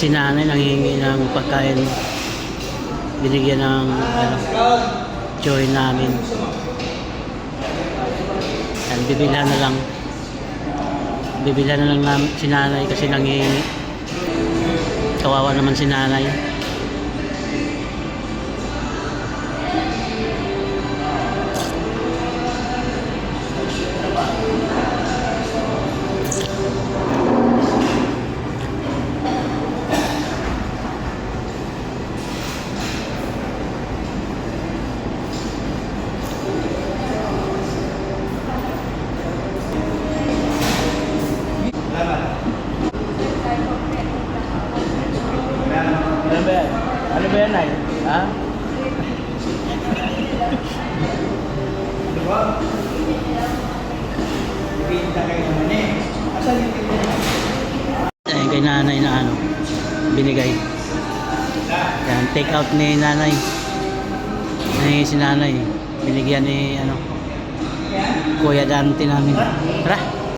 Si nanay nanghihingi ng pagkain. Binigyan ng joy namin. Yan, bibilhan na lang. Bibilhan na lang namin si nanay kasi nanghihingi. Kawawa naman si nanay. Ano ba yan, Nay? Ha? Diba? Ibigin kayo naman eh. Asan yung pinili? Ayun kay nanay na ano, binigay. Yan, take out ni nanay. Nanay si nanay. Binigyan ni ano, Kuya Dante namin. Tara!